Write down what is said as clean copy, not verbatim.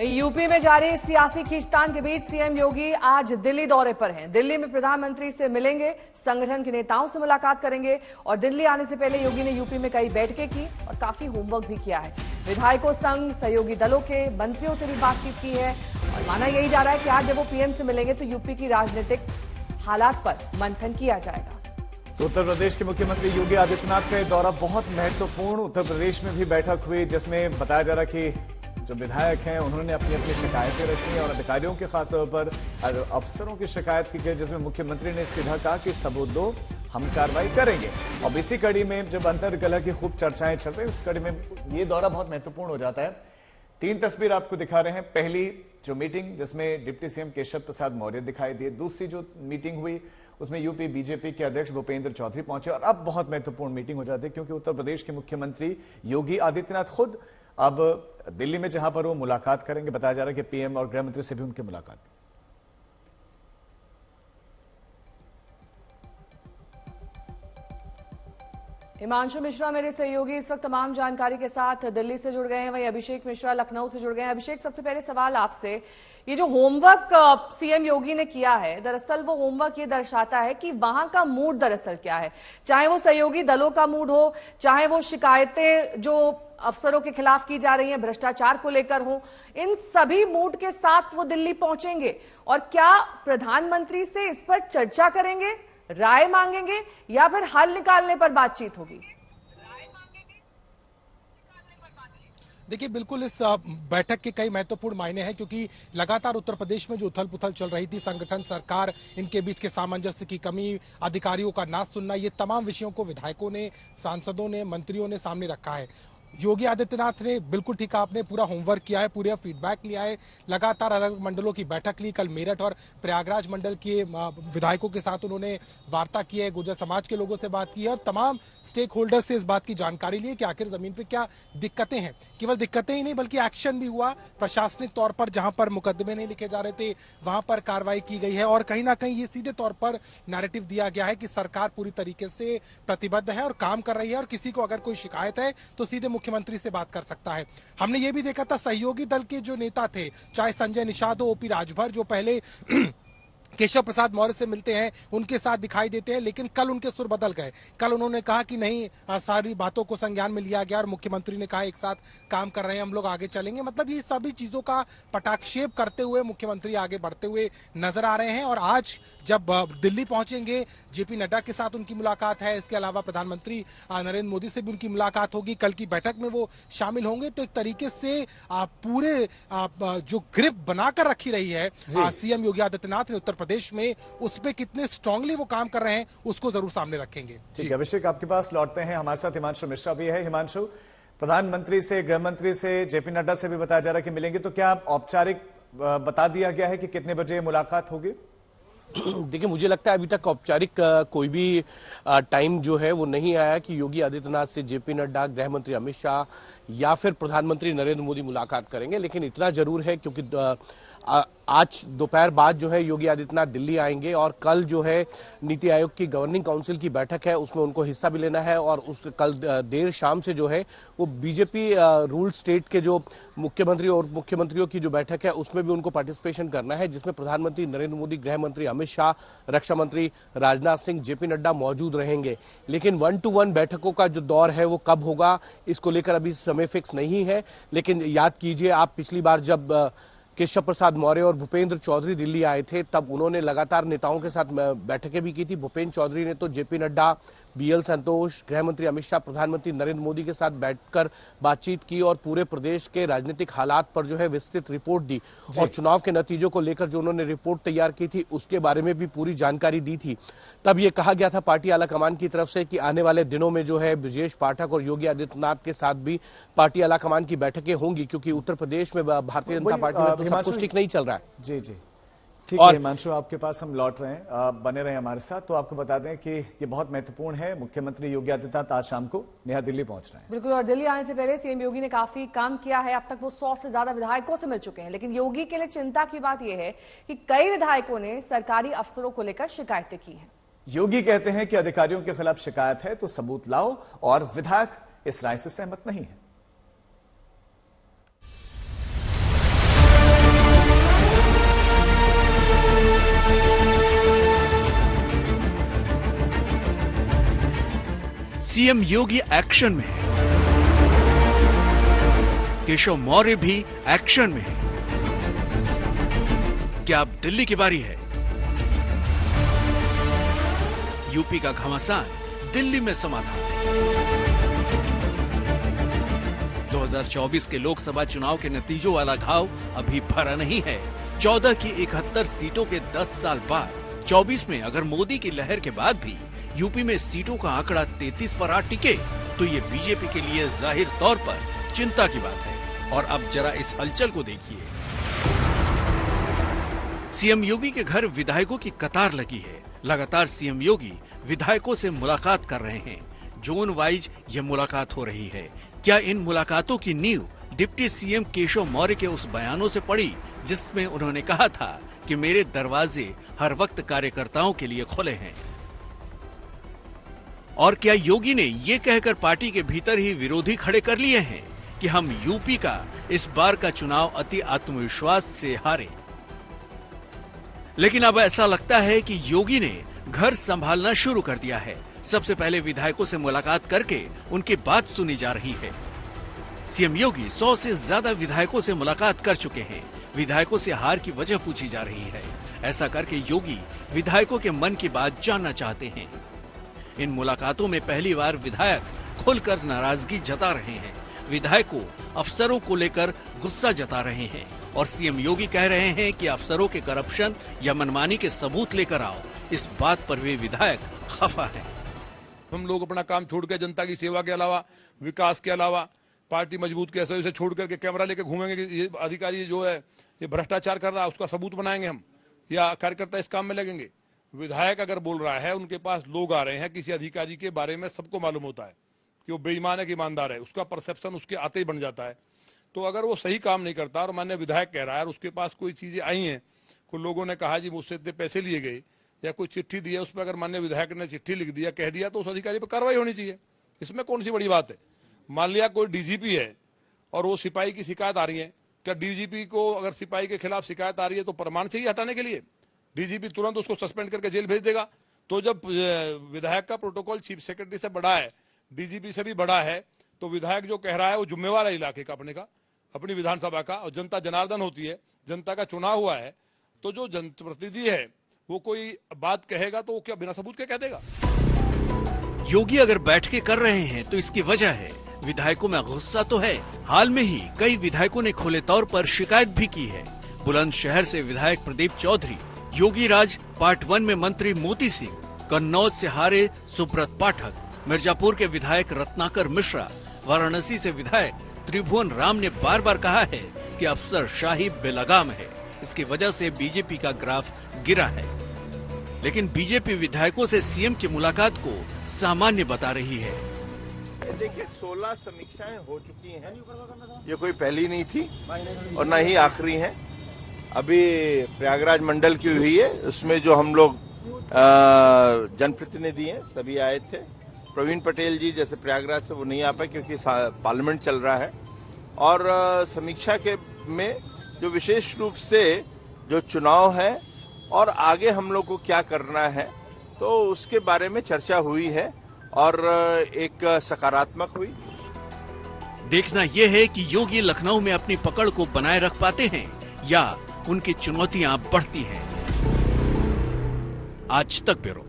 UP में जारी सियासी खींचतान के बीच सीएम योगी आज दिल्ली दौरे पर हैं। दिल्ली में प्रधानमंत्री से मिलेंगे, संगठन के नेताओं से मुलाकात करेंगे और दिल्ली आने से पहले योगी ने यूपी में कई बैठकें की और काफी होमवर्क भी किया है। विधायकों संग सहयोगी दलों के मंत्रियों से भी बातचीत की है और माना यही जा रहा है कि आज जब वो पीएम से मिलेंगे तो यूपी की राजनीतिक हालात पर मंथन किया जाएगा। तो उत्तर प्रदेश के मुख्यमंत्री योगी आदित्यनाथ का दौरा बहुत महत्वपूर्ण। उत्तर प्रदेश में भी बैठक हुई जिसमें बताया जा रहा कि जो विधायक हैं उन्होंने अपनी अपनी शिकायतें रखी और अधिकारियों के खासतौर पर अफसरों की शिकायत की गई, जिसमें मुख्यमंत्री ने सीधा कहा कि सबूत दो, हम कार्रवाई करेंगे। अब इसी कड़ी में जब अंतर्कलह की खूब चर्चाएं चल रही है, उस कड़ी में ये दौरा बहुत महत्वपूर्ण हो जाता है। 3 तस्वीर आपको दिखा रहे हैं। पहली जो मीटिंग जिसमें डिप्टी सीएम केशव प्रसाद मौर्य दिखाई दिए, दूसरी जो मीटिंग हुई उसमें यूपी बीजेपी के अध्यक्ष भूपेंद्र चौधरी पहुंचे और अब बहुत महत्वपूर्ण मीटिंग हो जाती है क्योंकि उत्तर प्रदेश के मुख्यमंत्री योगी आदित्यनाथ खुद अब दिल्ली में जहां पर वो मुलाकात करेंगे। बताया जा रहा है कि पीएम और गृह मंत्री से भी उनकी मुलाकात। हिमांशु मिश्रा मेरे सहयोगी इस वक्त तमाम जानकारी के साथ दिल्ली से जुड़ गए हैं, वहीं अभिषेक मिश्रा लखनऊ से जुड़ गए हैं। अभिषेक, सबसे पहले सवाल आपसे, ये जो होमवर्क सीएम योगी ने किया है, दरअसल वो होमवर्क ये दर्शाता है कि वहां का मूड दरअसल क्या है, चाहे वो सहयोगी दलों का मूड हो, चाहे वो शिकायतें जो अफसरों के खिलाफ की जा रही हैं भ्रष्टाचार को लेकर हो, इन सभी मूड के साथ वो दिल्ली पहुंचेंगे और क्या प्रधानमंत्री से इस पर चर्चा करेंगे, राय मांगेंगे या फिर हल निकालने पर बातचीत होगी? देखिए, बिल्कुल इस बैठक के कई महत्वपूर्ण मायने हैं क्योंकि लगातार उत्तर प्रदेश में जो उथल पुथल चल रही थी, संगठन सरकार इनके बीच के सामंजस्य की कमी, अधिकारियों का ना सुनना, ये तमाम विषयों को विधायकों ने, सांसदों ने, मंत्रियों ने सामने रखा है। योगी आदित्यनाथ ने बिल्कुल ठीक आपने पूरा होमवर्क किया है, पूरा फीडबैक लिया है, लगातार अलग मंडलों की बैठक ली। कल मेरठ और प्रयागराज मंडल के विधायकों के साथ उन्होंने वार्ता की है, गुर्जर समाज के लोगों से बात की है और तमाम स्टेक होल्डर्स से इस बात की जानकारी ली है कि आखिर जमीन पे क्या दिक्कतें हैं। केवल दिक्कतें ही नहीं बल्कि एक्शन भी हुआ। प्रशासनिक तौर पर जहां पर मुकदमे नहीं लिखे जा रहे थे वहां पर कार्रवाई की गई है और कहीं ना कहीं ये सीधे तौर पर नैरेटिव दिया गया है कि सरकार पूरी तरीके से प्रतिबद्ध है और काम कर रही है और किसी को अगर कोई शिकायत है तो सीधे मुख्यमंत्री से बात कर सकता है। हमने ये भी देखा था सहयोगी दल के जो नेता थे, चाहे संजय निषाद हो, ओपी राजभर, जो पहले केशव प्रसाद मौर्य से मिलते हैं, उनके साथ दिखाई देते हैं, लेकिन कल उनके सुर बदल गए। कल उन्होंने कहा कि नहीं, सारी बातों को संज्ञान में लिया गया और मुख्यमंत्री ने कहा एक साथ काम कर रहे हैं, हम लोग आगे चलेंगे। मतलब ये सभी चीजों का पटाक्षेप करते हुए मुख्यमंत्री आगे बढ़ते हुए नजर आ रहे हैं और आज जब दिल्ली पहुंचेंगे, जेपी नड्डा के साथ उनकी मुलाकात है, इसके अलावा प्रधानमंत्री नरेंद्र मोदी से भी उनकी मुलाकात होगी, कल की बैठक में वो शामिल होंगे। तो एक तरीके से पूरे जो ग्रिप बनाकर रखी रही है सीएम योगी आदित्यनाथ ने उत्तर प्रदेश में, उस पे कितने स्ट्रांगली वो काम कर रहे हैं उसको जरूर सामने रखेंगे। ठीक है अभिषेक, आपके पास लौटते हैं। हमारे साथ हिमांशु मिश्रा भी है। हिमांशु, प्रधानमंत्री से, गृह मंत्री से, जेपी नड्डा से भी बताया जा रहा है कि मिलेंगे, तो क्या औपचारिक बता दिया गया है कि कितने बजे मुलाकात होगी? देखिए, मुझे लगता है अभी तक औपचारिक कोई भी टाइम जो है वो नहीं आया कि योगी आदित्यनाथ से जेपी नड्डा, गृह मंत्री अमित शाह या फिर प्रधानमंत्री नरेंद्र मोदी मुलाकात करेंगे। लेकिन इतना जरूर है क्योंकि आज दोपहर बाद जो है योगी आदित्यनाथ दिल्ली आएंगे और कल जो है नीति आयोग की गवर्निंग काउंसिल की बैठक है, उसमें उनको हिस्सा भी लेना है और उस कल देर शाम से जो है वो बीजेपी रूल स्टेट के जो मुख्यमंत्री और मुख्यमंत्रियों की जो बैठक है उसमें भी उनको पार्टिसिपेशन करना है, जिसमें प्रधानमंत्री नरेंद्र मोदी, गृह मंत्री अमित शाह, रक्षा मंत्री राजनाथ सिंह, जेपी नड्डा मौजूद रहेंगे। लेकिन 1-to-1 बैठकों का जो दौर है वो कब होगा इसको लेकर अभी समय फिक्स नहीं है। लेकिन याद कीजिए, आप पिछली बार जब केशव प्रसाद मौर्य और भूपेंद्र चौधरी दिल्ली आए थे तब उन्होंने लगातार नेताओं के साथ बैठकें भी की थी। भूपेंद्र चौधरी ने तो जेपी नड्डा, बीएल संतोष, गृह मंत्री अमित शाह, प्रधानमंत्री नरेंद्र मोदी के साथ बैठकर बातचीत की और पूरे प्रदेश के राजनीतिक हालात पर जो है विस्तृत रिपोर्ट दी और चुनाव के नतीजों को लेकर जो उन्होंने रिपोर्ट तैयार की थी उसके बारे में भी पूरी जानकारी दी थी। तब ये कहा गया था पार्टी आलाकमान की तरफ से कि आने वाले दिनों में जो है ब्रजेश पाठक और योगी आदित्यनाथ के साथ भी पार्टी आलाकमान की बैठकें होंगी क्योंकि उत्तर प्रदेश में भारतीय जनता पार्टी में तो सब कुछ ठीक नहीं चल रहा है। जी जी, ठीक है हिमांशु, आपके पास हम लौट रहे हैं, बने रहे हमारे साथ। तो आपको बता दें कि ये बहुत महत्वपूर्ण है, मुख्यमंत्री योगी आदित्यनाथ आज शाम को नया दिल्ली पहुंच रहे हैं। बिल्कुल, और दिल्ली आने से पहले सीएम योगी ने काफी काम किया है। अब तक वो 100 से ज्यादा विधायकों से मिल चुके हैं, लेकिन योगी के लिए चिंता की बात यह है कि कई विधायकों ने सरकारी अफसरों को लेकर शिकायतें की हैं। योगी कहते हैं कि अधिकारियों के खिलाफ शिकायत है तो सबूत लाओ और विधायक इस राय से सहमत नहीं है। सीएम योगी एक्शन में है, केशव मौर्य भी एक्शन में है। क्या अब दिल्ली की बारी है? यूपी का घमासान दिल्ली में समाधान। 2024 के लोकसभा चुनाव के नतीजों वाला घाव अभी भरा नहीं है। 14 की 71 सीटों के 10 साल बाद 24 में अगर मोदी की लहर के बाद भी यूपी में सीटों का आंकड़ा 33 पर आ टिके तो ये बीजेपी के लिए जाहिर तौर पर चिंता की बात है। और अब जरा इस हलचल को देखिए। सीएम योगी के घर विधायकों की कतार लगी है। लगातार सीएम योगी विधायकों से मुलाकात कर रहे हैं। जोन वाइज ये मुलाकात हो रही है। क्या इन मुलाकातों की नींव डिप्टी सीएम केशव मौर्य के उस बयानों से पड़ी जिसमें उन्होंने कहा था कि मेरे दरवाजे हर वक्त कार्यकर्ताओं के लिए खुले हैं? और क्या योगी ने ये कहकर पार्टी के भीतर ही विरोधी खड़े कर लिए हैं कि हम यूपी का इस बार का चुनाव अति आत्मविश्वास से हारे? लेकिन अब ऐसा लगता है कि योगी ने घर संभालना शुरू कर दिया है। सबसे पहले विधायकों से मुलाकात करके उनकी बात सुनी जा रही है। सीएम योगी 100 से ज्यादा विधायकों से मुलाकात कर चुके हैं। विधायकों से हार की वजह पूछी जा रही है। ऐसा करके योगी विधायकों के मन की बात जानना चाहते हैं। इन मुलाकातों में पहली बार विधायक खुलकर नाराजगी जता रहे हैं। विधायकों अफसरों को लेकर गुस्सा जता रहे हैं और सीएम योगी कह रहे हैं कि अफसरों के करप्शन या मनमानी के सबूत लेकर आओ। इस बात पर वे विधायक खफा हैं। हम लोग अपना काम छोड़ कर जनता की सेवा के अलावा, विकास के अलावा, पार्टी मजबूत कैसे उसे छोड़ करके कैमरा लेके घूमेंगे कि ये अधिकारी जो है ये भ्रष्टाचार कर रहा है, उसका सबूत बनाएंगे हम, या कार्यकर्ता इस काम में लगेंगे? विधायक अगर बोल रहा है, उनके पास लोग आ रहे हैं, किसी अधिकारी के बारे में सबको मालूम होता है कि वो बेईमान है कि ईमानदार है, उसका परसेप्शन उसके आते ही बन जाता है। तो अगर वो सही काम नहीं करता और माननीय विधायक कह रहा है और उसके पास कोई चीजें आई हैं, कोई लोगों ने कहा जी मुझसे इतने पैसे लिए गए या कोई चिट्ठी दी है, उस पर अगर माननीय विधायक ने चिट्ठी लिख दिया, कह दिया, तो उस अधिकारी पर कार्रवाई होनी चाहिए। इसमें कौन सी बड़ी बात है? मान लिया कोई डीजीपी है और वो सिपाही की शिकायत आ रही है, क्या डीजीपी को अगर सिपाही के खिलाफ शिकायत आ रही है तो प्रमाण चाहिए हटाने के लिए? डीजीपी तुरंत उसको सस्पेंड करके जेल भेज देगा। तो जब विधायक का प्रोटोकॉल चीफ सेक्रेटरी से बड़ा है, डीजीपी से भी बड़ा है, तो विधायक जो कह रहा है वो जिम्मेवार है इलाके का, अपनी विधानसभा का, और जनता जनार्दन होती है, जनता का चुनाव हुआ है, तो जो जनप्रतिनिधि है वो कोई बात कहेगा तो वो क्या बिना सबूत के कह देगा? योगी अगर बैठकें कर रहे हैं तो इसकी वजह है विधायकों में गुस्सा तो है। हाल में ही कई विधायकों ने खुले तौर पर शिकायत भी की है। बुलंदशहर से विधायक प्रदीप चौधरी, योगी राज पार्ट 1 में मंत्री मोती सिंह, कन्नौज से हारे सुब्रत पाठक, मिर्जापुर के विधायक रत्नाकर मिश्रा, वाराणसी से विधायक त्रिभुवन राम ने बार बार कहा है कि अफसरशाही बेलगाम है। इसकी वजह से बीजेपी का ग्राफ गिरा है। लेकिन बीजेपी विधायकों से सीएम की मुलाकात को सामान्य बता रही है। देखिए 16 समीक्षाएं हो चुकी हैं। ये कोई पहली नहीं थी और न ही आखिरी है। अभी प्रयागराज मंडल की हुई है, उसमें जो हम लोग जनप्रतिनिधि हैं सभी आए थे। प्रवीण पटेल जी जैसे प्रयागराज से वो नहीं आ पाए क्योंकि पार्लियामेंट चल रहा है। और समीक्षा के में जो विशेष रूप से जो चुनाव है और आगे हम लोग को क्या करना है तो उसके बारे में चर्चा हुई है और एक सकारात्मक हुई। देखना यह है कि योगी लखनऊ में अपनी पकड़ को बनाए रख पाते हैं या उनकी चुनौतियां बढ़ती हैं। आज तक ब्यूरो।